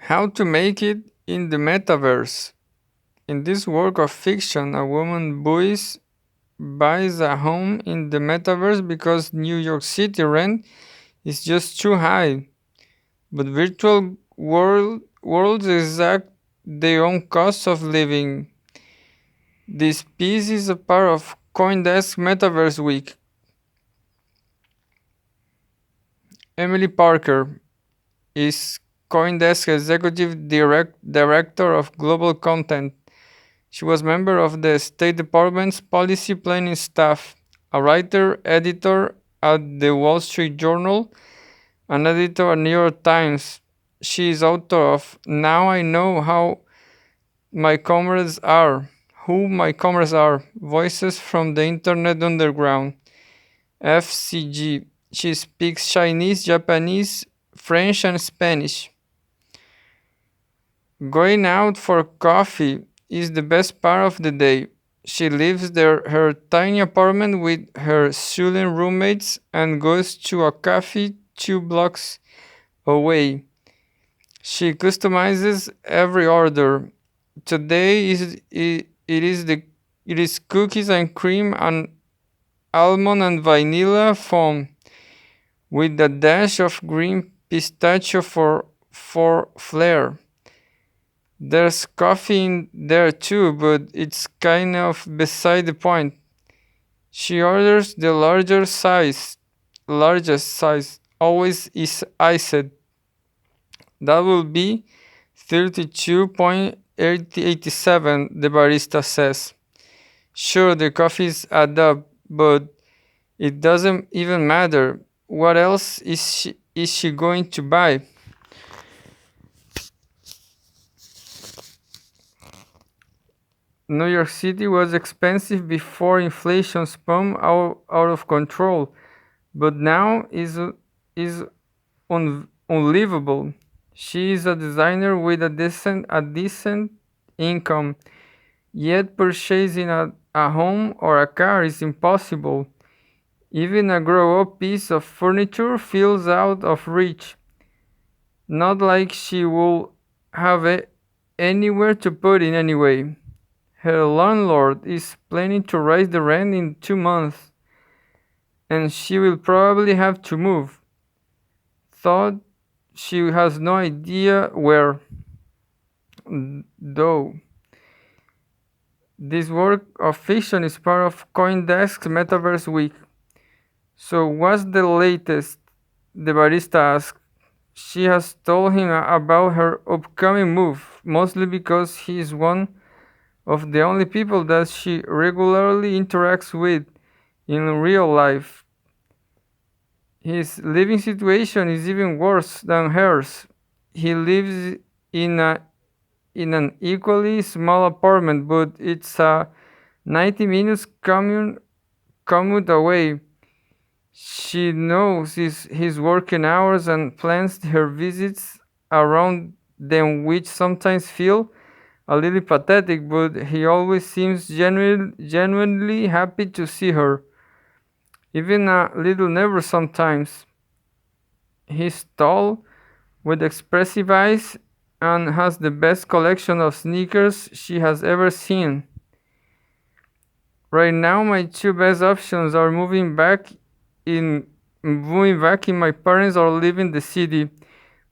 How to make it in the metaverse. In this work of fiction, a woman buys a home in the metaverse because New York City rent is just too high. But virtual worlds exact their own cost of living. This piece is a part of CoinDesk Metaverse Week. Emily Parker is CoinDesk Director of Global Content. She was member of the State Department's policy planning staff, a writer, editor at the Wall Street Journal, an editor at New York Times. She is author of Now I Know My Comrades Are, Who My Comrades Are, Voices from the Internet Underground, FCG. She speaks Chinese, Japanese, French, and Spanish. Going out for coffee is the best part of the day. She leaves her tiny apartment with her student roommates and goes to a cafe 2 blocks away. She customizes every order. Today it is cookies and cream and almond and vanilla foam with a dash of green pistachio for flair. There's coffee in there too, but it's kind of beside the point. She orders the largest size, always is iced. That will be 32.87, the barista says. Sure, the coffees add up, but it doesn't even matter. What else is she going to buy? New York City was expensive before inflation spun out of control, but now is unlivable. She is a designer with a decent income, yet purchasing a home or a car is impossible. Even a grow-up piece of furniture feels out of reach. Not like she will have it anywhere to put it anyway. Her landlord is planning to raise the rent in 2 months, and she will probably have to move. Thought she has no idea where, though. This work of fiction is part of CoinDesk's Metaverse Week. So, what's the latest? The barista asked. She has told him about her upcoming move, mostly because he is one of the only people that she regularly interacts with in real life. His living situation is even worse than hers. He lives in an equally small apartment, but it's a 90 minutes commute away. She knows his working hours and plans her visits around them, which sometimes feel a little pathetic, but he always seems genuinely happy to see her, even a little nervous sometimes. He's tall, with expressive eyes, and has the best collection of sneakers she has ever seen. Right now, my two best options are in moving back in my parents or leaving the city,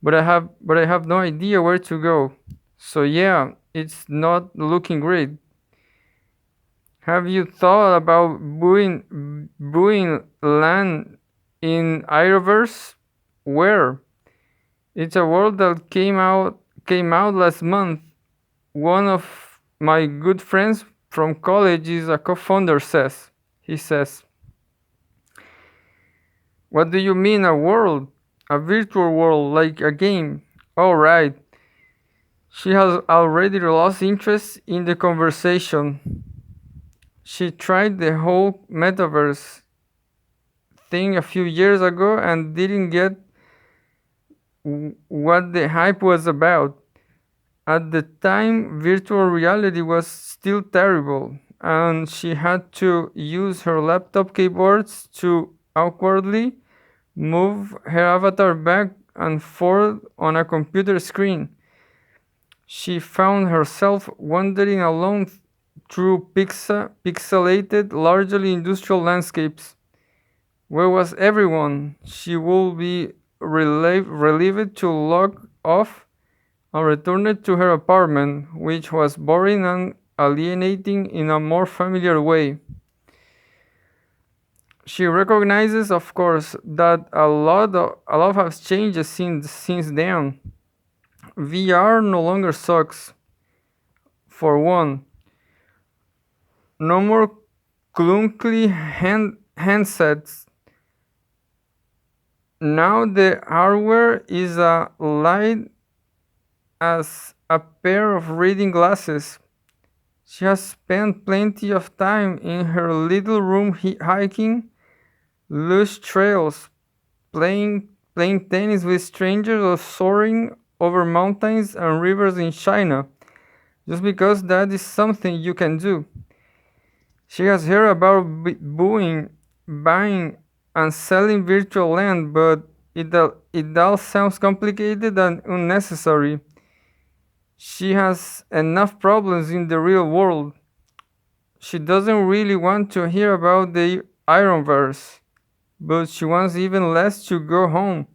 but I have no idea where to go. So yeah, it's not looking great. Have you thought about buying land in Iroverse? Where? It's a world that came out last month. One of my good friends from college is a co-founder says. He says, "What do you mean a world? A virtual world like a game?" All right. She has already lost interest in the conversation. She tried the whole metaverse thing a few years ago and didn't get what the hype was about. At the time, virtual reality was still terrible, and she had to use her laptop keyboards to awkwardly move her avatar back and forth on a computer screen. She found herself wandering alone through pixelated, largely industrial landscapes. Where was everyone? She would be relieved to log off and returned to her apartment, which was boring and alienating in a more familiar way. She recognizes, of course, that a lot has changed since then. VR no longer sucks. For one, no more clunky handsets. Now the hardware is as light as a pair of reading glasses. She has spent plenty of time in her little room hiking lush trails, playing tennis with strangers, or soaring over mountains and rivers in China, just because that is something you can do. She has heard about buying, and selling virtual land, but it all sounds complicated and unnecessary. She has enough problems in the real world. She doesn't really want to hear about the Ironverse, but she wants even less to go home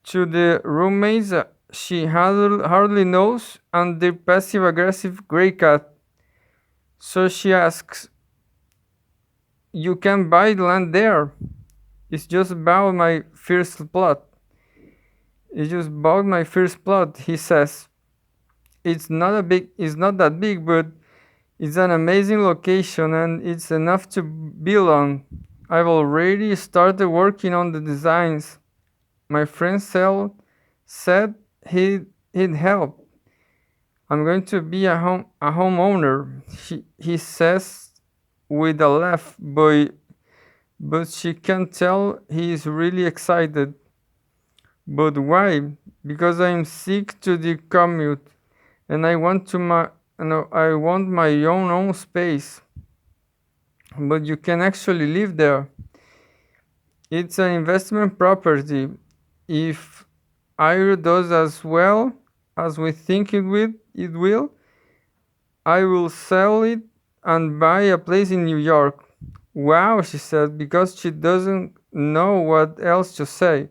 to the roommates she hardly knows and the passive aggressive gray cat. So she asks, "You can buy land there. It's just about my first plot." It's just about my first plot, he says. It's not that big, but it's an amazing location and it's enough to build on. I've already started working on the designs. My friend said he'd help. I'm going to be a homeowner, he says with a laugh, but she can tell he is really excited. But why? Because I'm sick to the commute and I want my own space. But you can actually live there. It's an investment property. If Iro does as well as we think it will, I will sell it and buy a place in New York. Wow, she said, because she doesn't know what else to say.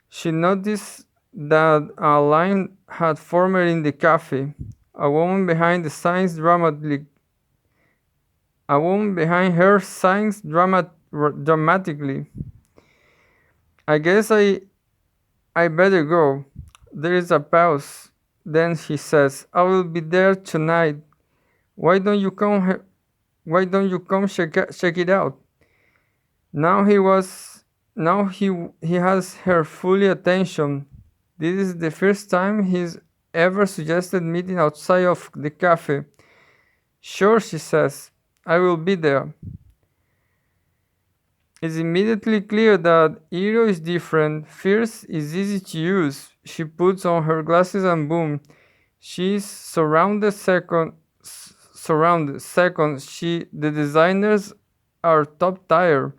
She noticed that a line had formed in the cafe. A woman behind the signs dramatically. A woman behind her signs dramatically. I guess I better go. There is a pause. Then he says, "I will be there tonight. Why don't you come? Why don't you come check it out?" Now he was. Now he has her fully attention. This is the first time he's ever suggested meeting outside of the cafe. "Sure," she says. "I will be there." It's immediately clear that Iro is different. First, is easy to use. She puts on her glasses and boom, she's surrounded. Second, the designers are top tier.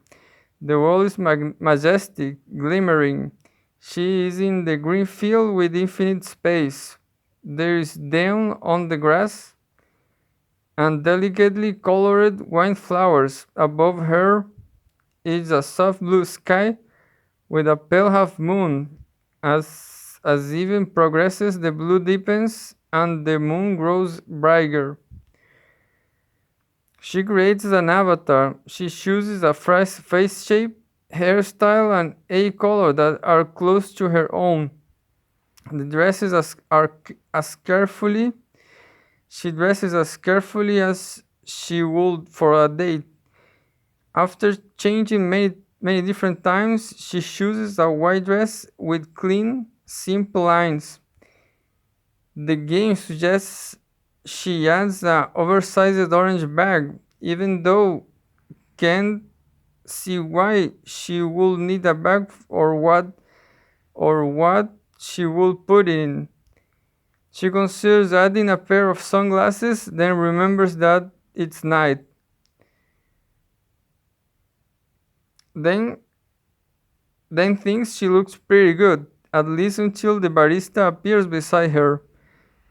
The world is majestic, glimmering. She is in the green field with infinite space. There is down on the grass and delicately colored wildflowers. Above her is a soft blue sky with a pale half moon. As even progresses, the blue deepens and the moon grows brighter. She creates an avatar. She chooses a face shape, hairstyle, and eye color that are close to her own. The dresses as carefully. She dresses as carefully as she would for a date. After changing many different times, she chooses a white dress with clean, simple lines. The game suggests she adds an oversized orange bag, even though can't see why she would need a bag or what she would put in. She considers adding a pair of sunglasses, then remembers that it's night. Then then thinks she looks pretty good, at least until the barista appears beside her.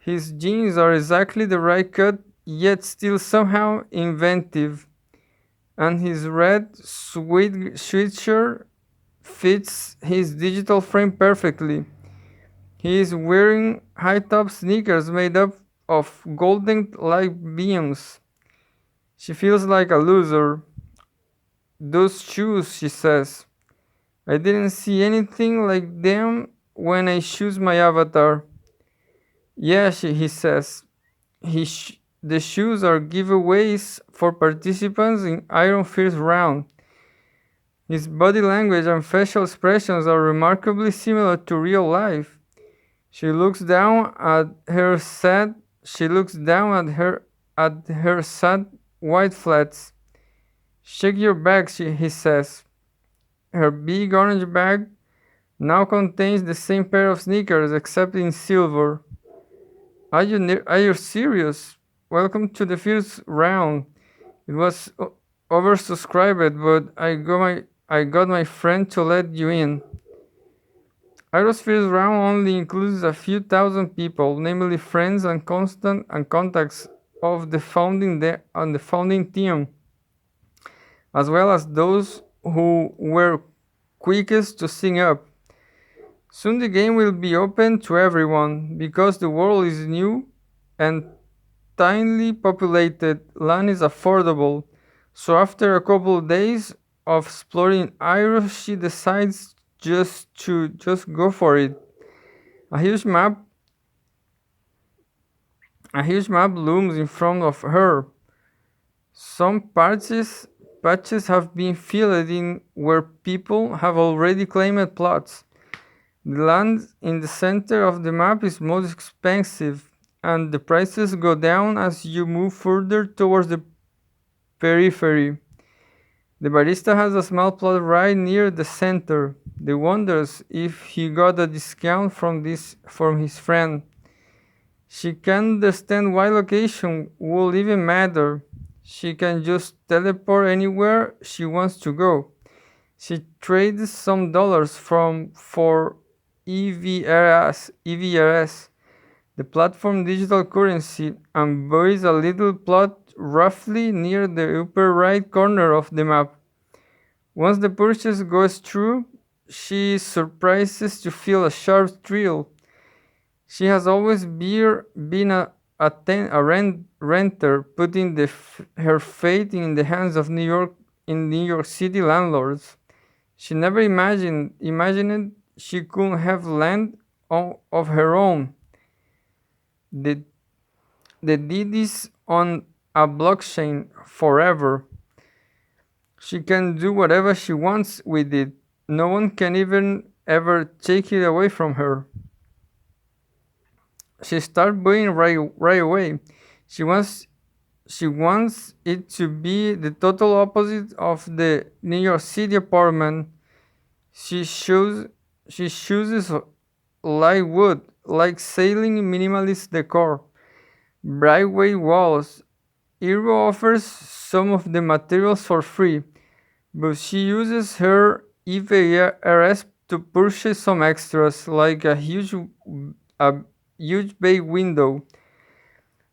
His jeans are exactly the right cut, yet still somehow inventive, and his red sweatshirt fits his digital frame perfectly. He is wearing high top sneakers made up of golden light beams. She feels like a loser. Those shoes, she says. I didn't see anything like them when I choose my avatar. Yeah, he says. The shoes are giveaways for participants in Iron Fist round. His body language and facial expressions are remarkably similar to real life. She looks down at her sad she looks down at her sad white flats. Shake your bag, he says. Her big orange bag now contains the same pair of sneakers except in silver. Are you serious? Welcome to the first round. It was oversubscribed, but I got my friend to let you in. Iro's first round only includes a few thousand people, namely friends and constant and contacts of the founding team, as well as those who were quickest to sign up. Soon the game will be open to everyone because the world is new and thinly populated. Land is affordable. So after a couple of days of exploring Iro, she decides just go for it. A huge map a huge map looms in front of her. Some patches have been filled in where people have already claimed plots. The land in the center of the map is most expensive, and the prices go down as you move further towards the periphery. The barista has a small plot right near the center. They wonders if he got a discount from his friend. She can't understand why location will even matter. She can just teleport anywhere she wants to go. She trades some dollars for EVRS, the platform digital currency, and buys a little plot roughly near the upper right corner of the map. Once the purchase goes through, she is surprises to feel a sharp thrill. She has always been a renter, putting her fate in the hands of New York City landlords. She never imagined she could have land of her own. The, the deed is on a blockchain forever. She can do whatever she wants with it. No one can even ever take it away from her. She starts buying right away. She wants she wants it to be the total opposite of the New York City apartment. She chooses light wood, like sailing minimalist decor, bright white walls. Eero offers some of the materials for free, but she uses her EVRS to purchase some extras, like a huge bay window.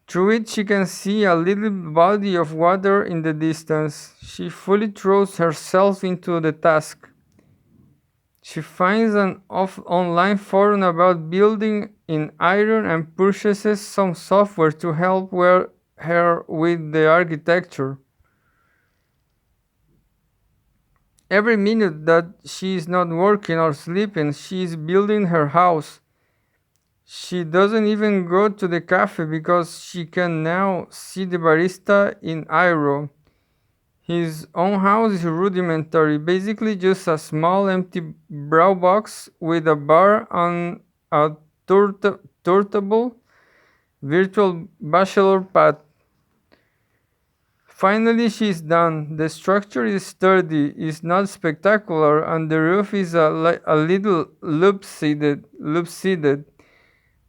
Through it, she can see a little body of water in the distance. She fully throws herself into the task. She finds an online forum about building in iron and purchases some software to help her with the architecture. Every minute that she is not working or sleeping, she is building her house. She doesn't even go to the cafe because she can now see the barista in Iro. His own house is rudimentary, basically just a small empty brow box with a bar and a turntable virtual bachelor pad. Finally, she is done. The structure is sturdy, is not spectacular, and the roof is a little loop-seated.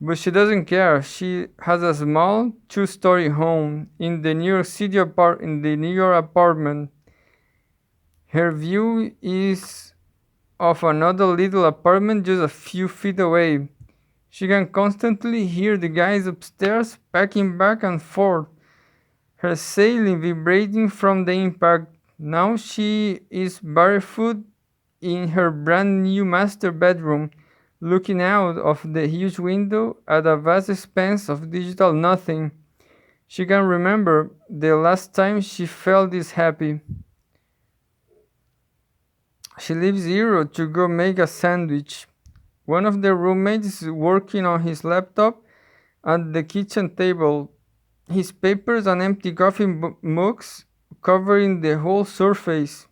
But she doesn't care. She has a small two-story home in the New York apartment. Her view is of another little apartment just a few feet away. She can constantly hear the guys upstairs packing back and forth, her ceiling vibrating from the impact. Now she is barefoot in her brand new master bedroom, looking out of the huge window at a vast expanse of digital nothing. She can remember the last time she felt this happy. She leaves Zero to go make a sandwich. One of the roommates is working on his laptop at the kitchen table, his papers and empty coffee mugs covering the whole surface.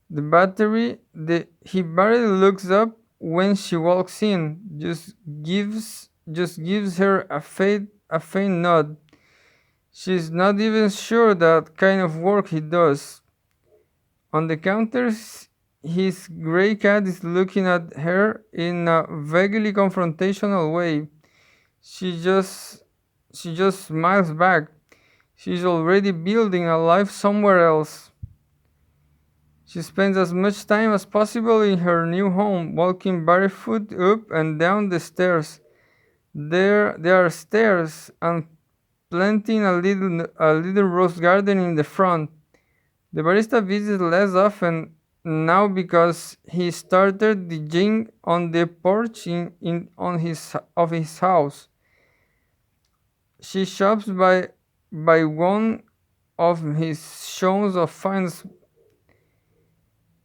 The battery, he barely looks up when she walks in, just gives her a faint nod. She's not even sure that kind of work he does. On the counters, his gray cat is looking at her in a vaguely confrontational way. She just she just smiles back. She's already building a life somewhere else. She spends as much time as possible in her new home, walking barefoot up and down the stairs. There are stairs and planting a little rose garden in the front. The barista visits less often now because he started the gym on the porch in on his of his house. She shops by one of his shows of finds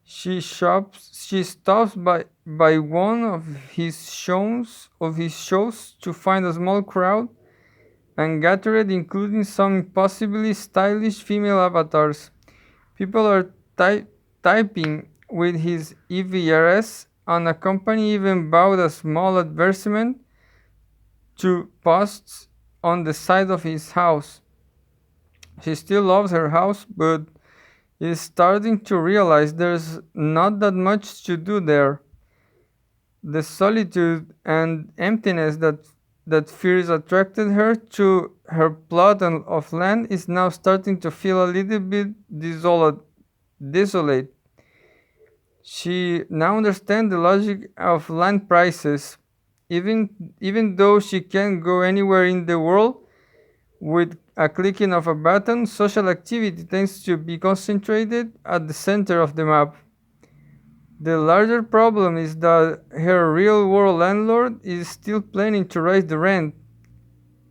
she stops by one of his shows to find a small crowd and gathered, including some impossibly stylish female avatars. People are typing with his EVRS, and a company even bought a small advertisement to post on the side of his house. She still loves her house, but is starting to realize there's not that much to do there. The solitude and emptiness that fears attracted her to her plot of land is now starting to feel a little bit desolate. She now understands the logic of land prices. Even though she can't go anywhere in the world with a clicking of a button, social activity tends to be concentrated at the center of the map. The larger problem is that her real world landlord is still planning to raise the rent,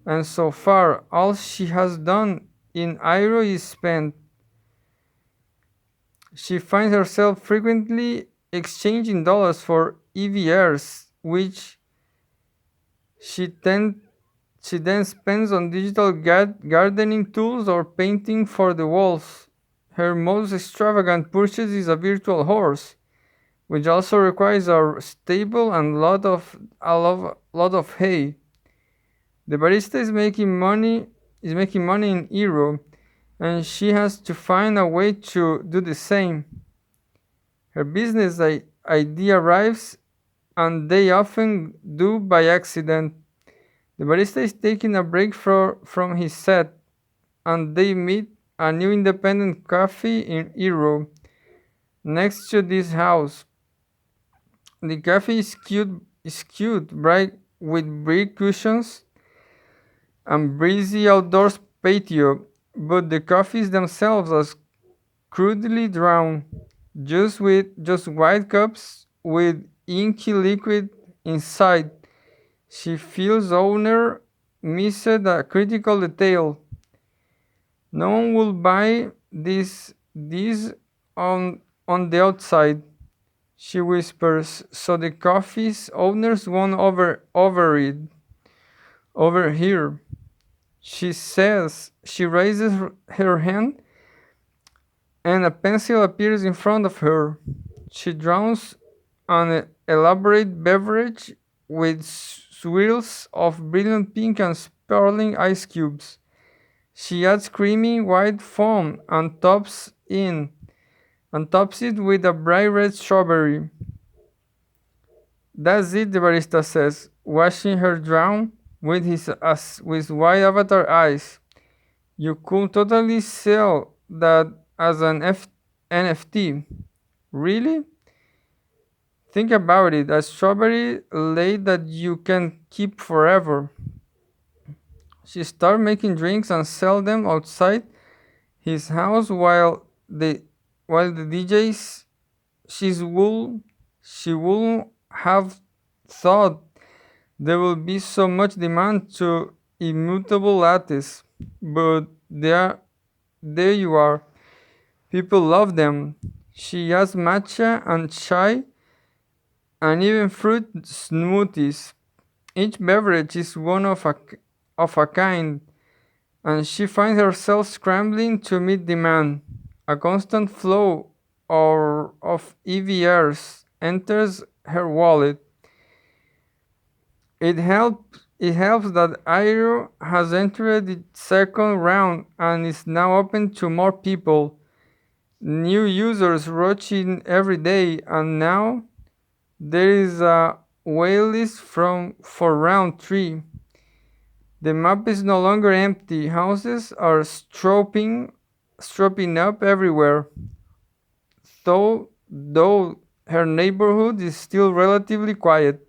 and so far all she has done in Euro is spend. She finds herself frequently exchanging dollars for EVRs, which she then she then spends on digital gardening tools or painting for the walls. Her most extravagant purchase is a virtual horse, which also requires a stable and lot of hay. The barista is making money in euro, and she has to find a way to do the same. Her business idea arrives, and they often do by accident. The barista is taking a break from his set, and they meet a new independent cafe in Euro next to this house. The cafe is cute, bright with brick cushions and breezy outdoors patio, but the coffees themselves are crudely drawn, just white cups with inky liquid inside. She feels owner missed a critical detail. No one will buy this on the outside, she whispers, so the coffee's owners won't over here. She says she raises her hand and a pencil appears in front of her. She drowns an elaborate beverage with swirls of brilliant pink and sparkling ice cubes. She adds creamy white foam and tops it with a bright red strawberry. That's it, the barista says, watching her drown with wide avatar eyes. You could totally sell that as an NFT. Really? Think about it, a strawberry late that you can keep forever. She started making drinks and sell them outside his house while the DJs she's would she wouldn't have thought there will be so much demand to immutable lattes. But there you are. People love them. She has matcha and chai and even fruit smoothies. Each beverage is one of a kind, and she finds herself scrambling to meet demand. A constant flow of EVRs enters her wallet. It helps that Aero has entered the second round and is now open to more people. New users rush in every day, and now there is a waitlist for round 3. The map is no longer empty. Houses are stropping up everywhere. Though her neighborhood is still relatively quiet.